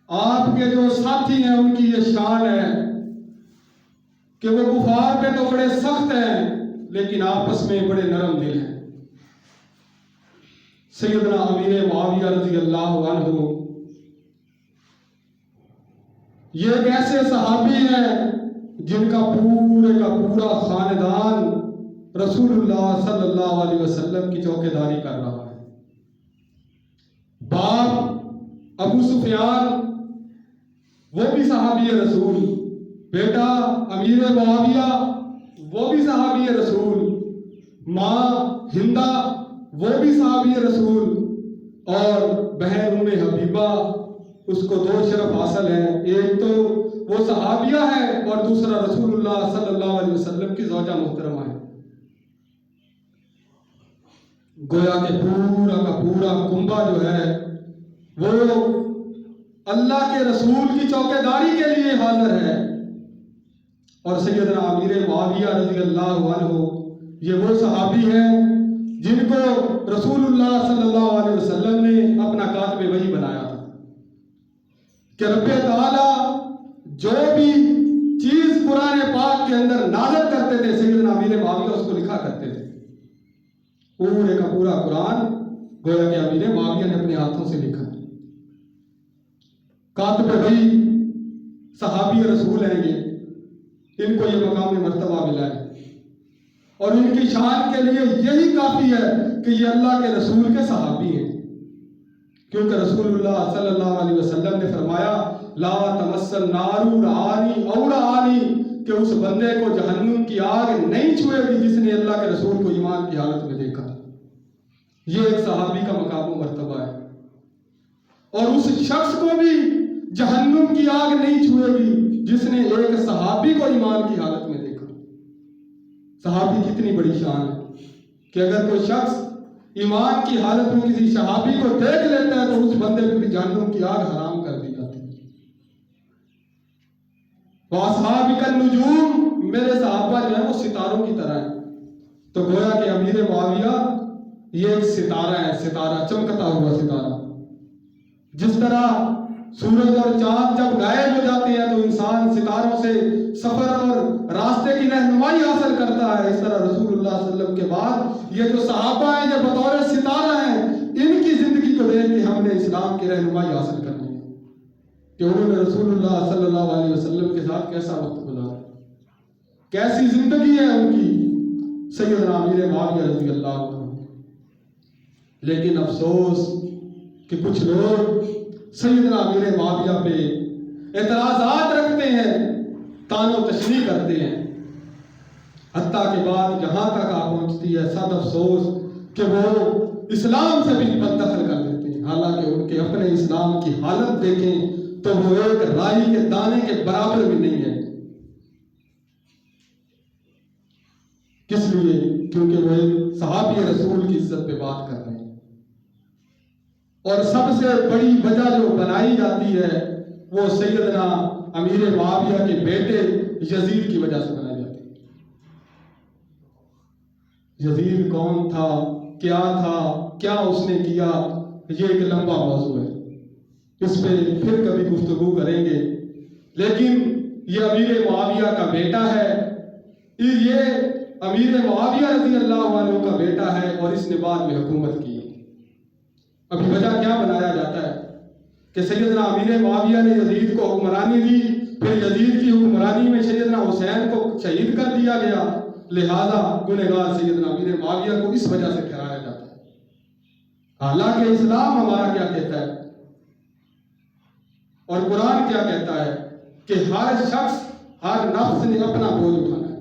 آپ کے جو ساتھی ہیں ان کی یہ شان ہے کہ وہ کفار پہ تو بڑے سخت ہیں لیکن آپس میں بڑے نرم دل ہیں۔ سیدنا امیر معاویہ رضی اللہ عنہ یہ ایک ایسے صحابی ہیں جن کا پورا خاندان رسول اللہ صلی اللہ علیہ وسلم کی چوکیداری کر رہا ہے۔ باپ ابو سفیان وہ بھی صحابی رسول، بیٹا امیر معاویہ وہ بھی صحابی رسول، ماں ہندہ وہ بھی صحابی رسول، اور بہن ام حبیبہ اس کو 2 شرف حاصل ہیں، ایک تو وہ صحابیہ ہے اور دوسرا رسول اللہ صلی اللہ علیہ وسلم کی زوجہ محترمہ ہے۔ گویا کہ پورا کا پورا کنبہ جو ہے وہ اللہ کے رسول کی چوکیداری کے لیے حاضر ہے۔ اور سیدنا امیر معاویہ رضی اللہ عنہ یہ وہ صحابی ہیں جن کو رسول اللہ صلی اللہ علیہ وسلم نے اپنا کاتب وحی بنایا تھا کہ رب تعالیٰ جو بھی چیز قرآن پاک کے اندر نازل کرتے تھے سیدنا امیر معاویہ اس کو لکھا کرتے تھے۔ پورے کا پورا قرآن گویا کہ امیر معاویہ نے اپنے ہاتھوں سے لکھا۔ کاتب وحی صحابی رسول ہیں، یہ ان کو یہ مقام مرتبہ ملا ہے، اور ان کی شان کے لیے یہی کافی ہے کہ یہ اللہ کے رسول کے صحابی ہیں، کیونکہ رسول اللہ صلی اللہ علیہ وسلم نے فرمایا لا تمس النار رآنی او رآنی، کہ اس بندے کو جہنم کی آگ نہیں چھوئے گی جس نے اللہ کے رسول کو ایمان کی حالت میں دیکھا۔ یہ ایک صحابی کا مقام و مرتبہ ہے، اور اس شخص کو بھی جہنم کی آگ نہیں چھوئے گی جس نے ایک صحابی کو ایمان کی حالت میں دیکھا۔ صحابی کتنی بڑی شان ہے کہ اگر کوئی شخص ایمان کی حالت میں کسی صحابی کو دیکھ لیتا ہے تو اس بندے کو بھی جہنم کی آگ حرام کر دی جاتی ہے۔ وَأَصْحَابِكَ النُّجُومُ، میرے صحابہ جو ہیں وہ ستاروں کی طرح ہیں۔ تو گویا کہ امیر معاویہ یہ ایک ستارہ ہے، ستارہ چمکتا ہوا ستارہ۔ جس طرح سورج اور چاند جب غائب ہو جاتے ہیں تو انسان ستاروں سے سفر اور راستے کی رہنمائی حاصل کرتا ہے، اس طرح رسول اللہ صلی اللہ علیہ وسلم کے بعد یہ جو صحابہ ہیں یہ بطور ستارہ ہیں، ان کی زندگی کو دیکھ کے ہم نے اسلام کی رہنمائی حاصل کرنی ہے کہ انہوں نے رسول اللہ صلی اللہ علیہ وسلم کے ساتھ کیسا وقت گزارا، کیسی زندگی ہے ان کی، سیدنا امیر معاویہ رضی اللہ عنہ۔ لیکن افسوس کہ کچھ لوگ سیدنا امیر معاویہ پہ اعتراضات رکھتے ہیں، طعن و تشنیع کرتے ہیں، حتیٰ کہ بات یہاں تک آ پہنچتی ہے صد افسوس کہ وہ اسلام سے بھی بددخل کر دیتے ہیں، حالانکہ ان کے اپنے اسلام کی حالت دیکھیں تو وہ ایک رائی کے دانے کے برابر بھی نہیں ہے۔ کس لیے؟ کیونکہ وہ ایک صحابی رسول کی عزت پہ بات کر رہے ہیں، اور سب سے بڑی وجہ جو بنائی جاتی ہے وہ سیدنا امیر معاویہ کے بیٹے یزید کی وجہ سے بنائی جاتی ہے۔ یزید کون تھا، کیا اس نے کیا، یہ ایک لمبا موضوع ہے، اس پہ پھر کبھی گفتگو کریں گے۔ لیکن یہ امیر معاویہ کا بیٹا ہے، یہ امیر معاویہ رضی اللہ عنہ کا بیٹا ہے، اور اس نے بعد میں حکومت کی۔ ابھی وجہ کیا بنایا جاتا ہے کہ سیدنا امیر معاویہ نے یزید کو حکمرانی دی، پھر یزید کی حکمرانی میں سیدنا حسین کو شہید کر دیا گیا، لہذا گنہگار سیدنا امیر معاویہ کو اس وجہ سے ٹھہرایا جاتا ہے۔ حالانکہ اسلام ہمارا کیا کہتا ہے اور قرآن کیا کہتا ہے کہ ہر شخص، ہر نفس نے اپنا بوجھ اٹھانا ہے۔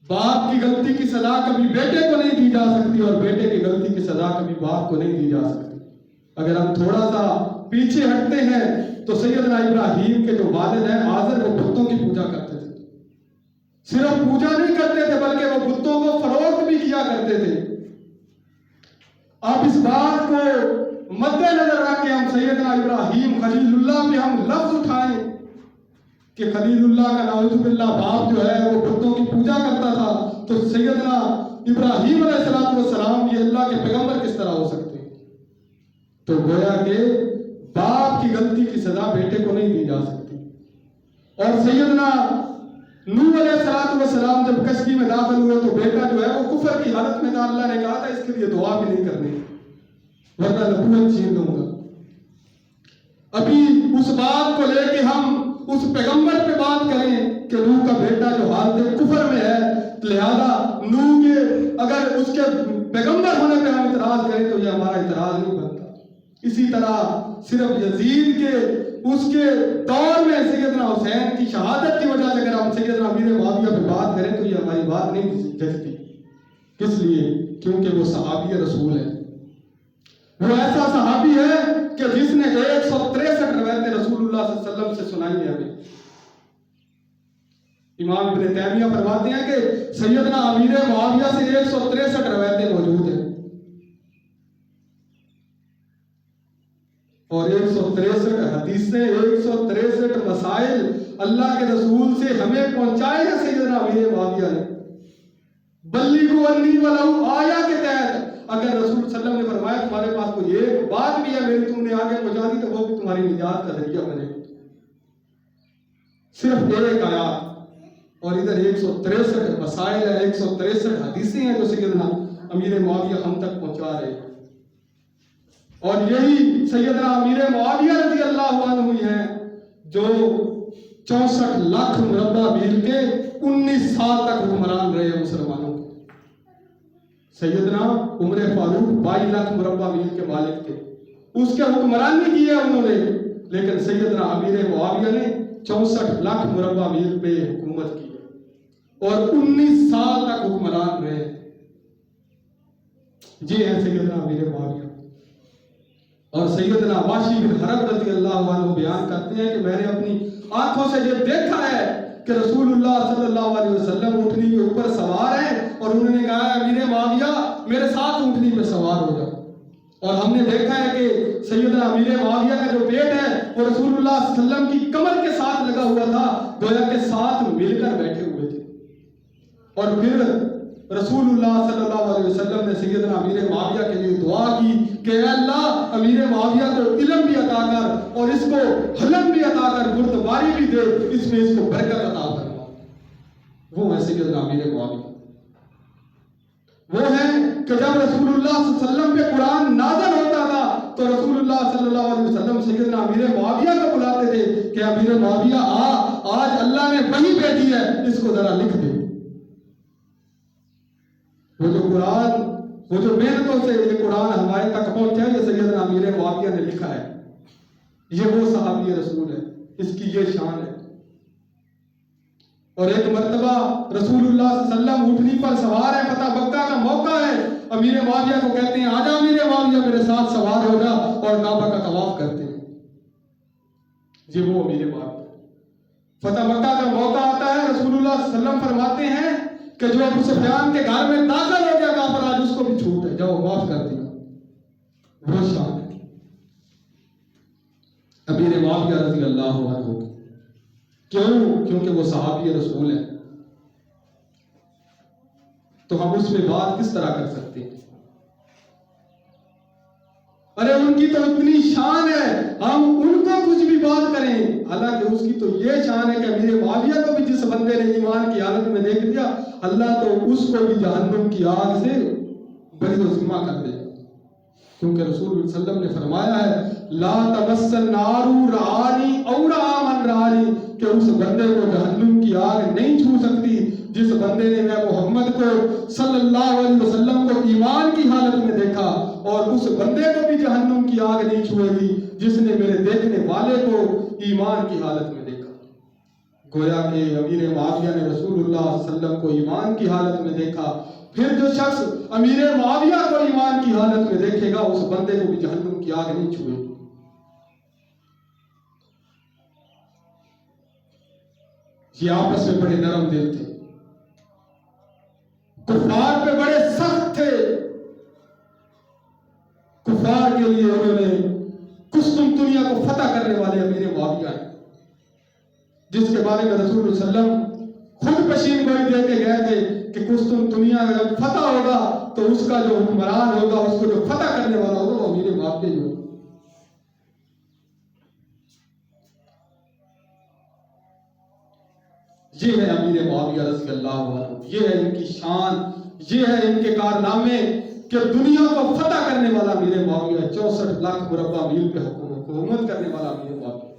باپ کی غلطی کی سزا کبھی بیٹے کو نہیں دی جا سکتی، اور بیٹے کی غلطی کی سزا کبھی باپ کو نہیں دی جا سکتی۔ اگر ہم تھوڑا سا پیچھے ہٹتے ہیں تو سیدنا ابراہیم کے جو والد ہیں آزر، وہ بتوں کی پوجا کرتے تھے، صرف پوجا نہیں کرتے تھے بلکہ وہ بتوں کو فروخت بھی کیا کرتے تھے۔ اب اس بات کو مد نظر رکھ کے ہم سیدنا ابراہیم خلیل اللہ پہ ہم لفظ اٹھائیں کہ خلیل اللہ کا نعوذ باللہ باپ جو ہے وہ بتوں کی پوجا کرتا تھا، تو سیدنا ابراہیم علیہ السلام یہ اللہ کے پیغمبر کس طرح ہو سکتے ہیں؟ تو گویا کہ गलती की सजा बेटे को नहीं दी जा सकती। और सैयदना नूह अलैहिस्सलाम जब कश्ती में दाखिल हुए तो बेटा जो है वो कुफर की हालत में था। अल्लाह ने कहा था इसके लिए दुआ भी नहीं करनी वरना नबूवत छीन लूंगा। अभी उस बात को लेके हम उस पैगंबर पे बात करें कि नूह का बेटा जो हालत कुफर में है, लिहाजा नूह के अगर उसके पैगंबर होने पे हम इतराज करें तो ये हमारा इतराज नहीं बनता। इसी तरह सिर्फ यजीद के उसके दौर में सैयदना हुसैन की शहादत की वजह से अगर हम सैयदना अमीर मुआविया पे बात करें तो ये हमारी बात नहीं जचती। किस लिए? क्योंकि वो सहाबी रसूल है। वो ऐसा सहाबी है कि जिसने 163 रवायतें रसूलुल्लाह सल्लल्लाहु अलैहि वसल्लम से सुनाई है हमें। इमाम इब्न तैमिया फरमाते हैं कि सैयदना अमीर मुआविया से 163 रवायतें मौजूद हैं और 163 हदीसें, 163 मसाइल अल्लाह के रसूल से हमें पहुंचाए हैं सैयदना अमीर मुआविया ने। बल्लिगु अन्नी वलौ आया के तहत अगर रसूल सल्लल्लाहु अलैहि वसल्लम ने फरमाया तुम्हारे पास कोई एक बात भी है मेरी तुमने आगे पहुंचा दी तो वो भी तुम्हारी निजात का जरिया बने। सिर्फ एक आयत और इधर 163 मसाइल है, 163 हदीसें हैं जो सैयदना अमीर मुआविया हम तक पहुंचा रहे हैं। और यही सैयदना अमीर मुआविया रज़ी अल्लाह अन्हु हैं जो 64 लाख मुरब्बा मील के 19 साल तक हुक्मरान रहे हैं मुसलमानों के। सैयदना उमर फारूक 22 लाख मुरब्बा मील के मालिक थे, उसके हुक्मरानी की है उन्होंने, लेकिन सैयदना अमीर मुआविया ने 64 लाख मुरब्बा मील पे हुकूमत की है और 19 साल तक हुक्मरान रहे। जी है सैयदना अमीर मुआविया। और सैयदना वाशी बिन हरब रज़ी अल्लाह अन्हु बयान करते हैं कि मैंने अपनी आंखों से ये देखा है कि रसूलुल्लाह सल्लल्लाहु अलैहि वसल्लम ऊँटनी के ऊपर सवार हैं और उन्होंने कहा अमीर मुआविया मेरे साथ ऊँटनी पे सवार हो जाओ। और हमने देखा है कि सैयदना अमीर मुआविया का जो पेट है वो रसूलुल्लाह सल्लल्लाहु अलैहि वसल्लम की कमर के साथ लगा हुआ था, गोया के साथ मिलकर बैठे हुए थे। और फिर रसूलुल्लाह सल्लल्लाहु अलैहि वसल्लम ने सैयदना अमीर मुआविया के लिए दुआ की कि अल्लाह अमीर मुआविया को इल्म भी अता कर और इसको हलम भी अता कर, बुर्दबारी भी दे, इसमें इसको बरकत अता फरमा। वो है सैयदना अमीर मुआविया। वो है कि जब रसूलुल्लाह सल्लल्लाहु अलैहि वसल्लम पे कुरान नाज़िल होता था तो रसूलुल्लाह सल्लल्लाहु अलैहि वसल्लम सैयदना अमीर मुआविया को बुलाते थे कि अमीर मुआविया आज अल्लाह ने वही भेजी है, इसको जरा लिख दे। वो जो कुरान, वो जो मेहनतों से ये कुरान हमारे तक पहुंचा है, ये सैयदना अमीर मुआविया ने लिखा है। ये वो सहाबी रसूल है, इसकी ये शान है। और एक मर्तबा रसूलुल्लाह सल्लल्लाहु अलैहि वसल्लम ऊँटनी पर सवार है, फतह मक्का का मौका है, अमीर मुआविया को कहते हैं आजा अमीर मुआविया मेरे साथ सवार हो जा और काबा का तवाफ करते हैं। ये वो अमीर मुआविया। फतह मक्का का मौका आता है, रसूलुल्लाह सल्लल्लाहु अलैहि वसल्लम फरमाते हैं कि जो अबू सुफियान के घर में दाखिल हो गया काफिर, आज उसको भी छूट है, जाओ माफ कर दिया। वो शान है अमीर मुआविया रज़ी अल्लाह अन्हु। क्यों? क्योंकि वो सहाबी रसूल है। तो हम उस पे बात किस तरह कर सकते हैं? अरे उनकी तो इतनी शान है, हम उनको कुछ भी बात करें, हालांकि उसकी तो ये शान है कि अमीर मुआविया को भी जिस बंदे ने ईमान की हालत में देख लिया, अल्लाह तो उसको भी जहन्नुम की आग से बरी ज़िम्मा कर देगा। क्योंकि रसूल सल्लल्लाहु अलैहि वसल्लम ने फरमाया है ला तमस्सन नारू रानी और आमन रानी, कि उस बंदे को जहन्नुम की आग नहीं छू सकती जिस बंदे ने मैं मोहम्मद को सल्लल्लाहु अलैहि वसल्लम को ईमान की हालत में देखा, और उस बंदे को भी जहन्नुम की आग नहीं छुएगी जिसने मेरे देखने वाले को ईमान की हालत में देखा। गोया के अमीर मुआविया ने रसूलुल्लाह सल्लल्लाहु अलैहि वसल्लम को ईमान की हालत में देखा, फिर जो शख्स अमीर मुआविया को ईमान की हालत में देखेगा उस बंदे को भी जहन्नुम की आग नहीं छुएगी। ये आपस में बड़े नरम दिल थे, कुफार पे बड़े सख्त थे। कुफार के लिए उन्होंने कुस्तुनतुनिया को फतह करने वाले अमीर मुआविया हैं, जिसके बारे में रसूल सल्लम खुद पेशीन गोई दे के गए थे कि कुस्तुनतुनिया जब फतह होगा तो उसका जो हुक्मरान होगा, उसको जो फतह करने वाला होगा वो अमीर मुआविया ही होगा। یہ ہے امیر معاویہ رضی اللہ عنہ، یہ ہے ان کی شان، یہ ہے ان کے کارنامے کہ دنیا کو فتح کرنے والا امیر معاویہ، 64 لاکھ مربع میل پہ حکومت کرنے والا امیر معاویہ۔